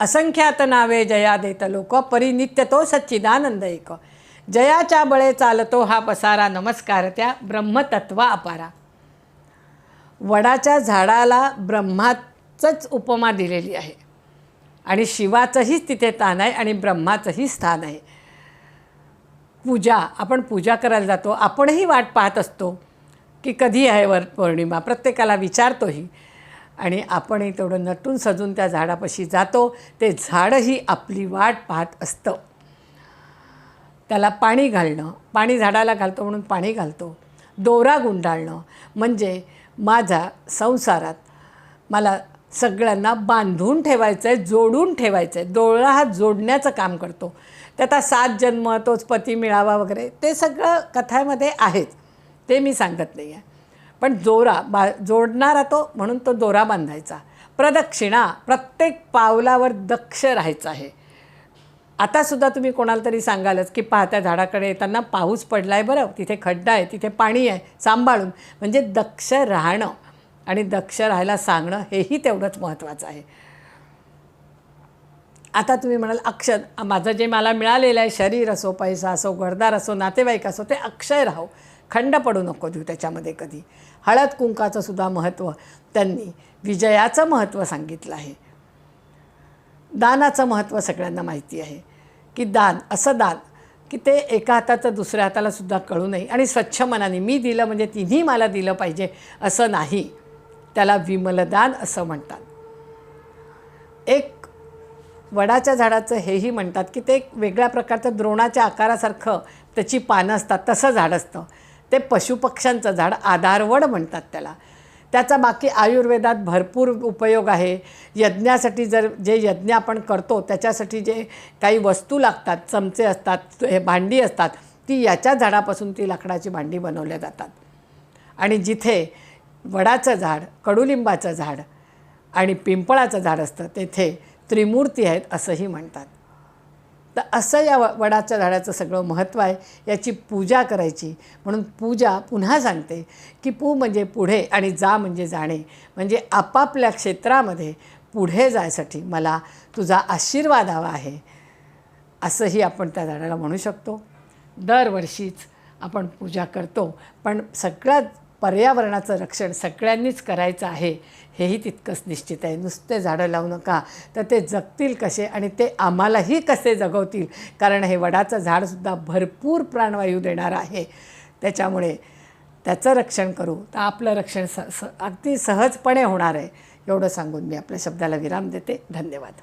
असंख्यात नावे जया देत लोक, परिनित्य तो सच्चिदानंद एक. जयाच्या बळे चालतो हा पसारा, नमस्कार त्या ब्रह्मतत्व अपारा. वडाच्या झाडाला ब्रह्माचंच उपमा दिलेली आहे आणि शिवाचंही तिथे स्थान आहे आणि ब्रह्माचंही स्थान आहे. पूजा, आपण पूजा करायला जातो, आपणही वाट पाहत असतो की कधी आहे पौर्णिमा, प्रत्येकाला विचारतोही आणि आपणही तेवढं नटून सजून त्या झाडापाशी जातो. ते झाडही आपली वाट पाहत असतं. त्याला पाणी घालणं, पाणी झाडाला घालतो म्हणून पाणी घालतो. दोरा गुंडाळणं म्हणजे माझ्या संसारात मला सगळ्यांना बांधून ठेवायचं आहे, जोडून ठेवायचं आहे. दोरा हा जोडण्याचं काम करतो. त्यात 7 जन्म, तोच पती मिळावा वगैरे ते सगळं कथामध्ये आहेच, ते मी सांगत नाही आहे. पण जोडणारा तो, म्हणून तो दोरा बांधायचा. प्रदक्षिणा, प्रत्येक पावलावर दक्ष राहायचं आहे. आतासुद्धा तुम्ही कोणाला तरी सांगालच की पाहत्या झाडाकडे येताना पाऊस पडला आहे बरं, तिथे खड्डा आहे, तिथे पाणी आहे, सांभाळून. म्हणजे दक्ष राहणं आणि दक्ष राहायला सांगणं हेही तेवढंच महत्त्वाचं आहे. आता तुम्ही म्हणाल अक्षर, माझं जे मला मिळालेलं आहे, शरीर असो, पैसा असो, घरदार असो, नातेवाईक असो, ते अक्षय राहो, खंड पडू नको देऊ त्याच्यामध्ये कधी. हळद कुंकाचं सुद्धा महत्त्व त्यांनी, विजयाचं महत्त्व सांगितलं आहे. दानाचं महत्त्व सगळ्यांना माहिती आहे की दान, असं दान की ते एका हाताचं दुसऱ्या हाताला सुद्धा कळू नये आणि स्वच्छ मनाने मी दिलं म्हणजे तिन्ही मला दिलं पाहिजे असं नाही. त्याला विमलदान असं म्हणतात. एक वडाच्या झाडाचं हेही म्हणतात की ते एक वेगळ्या प्रकारचं द्रोणाच्या आकारासारखं त्याची पानं असतात, तसं झाड असतं. ते पशुपक्ष्यांचं झाड, आधारवड म्हणतात त्याला. त्याचा बाकी आयुर्वेदात भरपूर उपयोग आहे. यज्ञासाठी जर जे यज्ञ आपण करतो त्याच्यासाठी जे काही वस्तू लागतात, चमचे असतात, हे भांडी असतात, ती याच्या झाडापासून ती लाकडाची भांडी बनवल्या जातात. आणि जिथे वडाचं झाड, कडुलिंबाचं झाड आणि पिंपळाचं झाड असतं तेथे त्रिमूर्ती आहेत असंही म्हणतात. तर असं या वडाच्या झाडाचं सगळं महत्त्व आहे. याची पूजा करायची. म्हणून पूजा पुन्हा सांगते की पू म्हणजे पुढे आणि जा म्हणजे जाणे. म्हणजे आपापल्या क्षेत्रामध्ये पुढे जायसाठी मला तुझा आशीर्वाद हवा आहे असंही आपण त्या झाडाला म्हणू शकतो. दरवर्षीच आपण पूजा करतो, पण सगळ्यात पर्यावरणाचं रक्षण सगळ्यांनीच करायचं आहे हेही तितकंच निश्चित आहे. नुसते झाडं लावू नका, तर ते जगतील कसे आणि ते आम्हालाही कसे जगवतील. कारण हे वडाचं झाडसुद्धा भरपूर प्राणवायू देणार आहे. त्याच्यामुळे त्याचं रक्षण करू तर आपलं रक्षण अगदी सहजपणे होणार आहे. एवढं सांगून मी आपल्या शब्दाला विराम देते. धन्यवाद.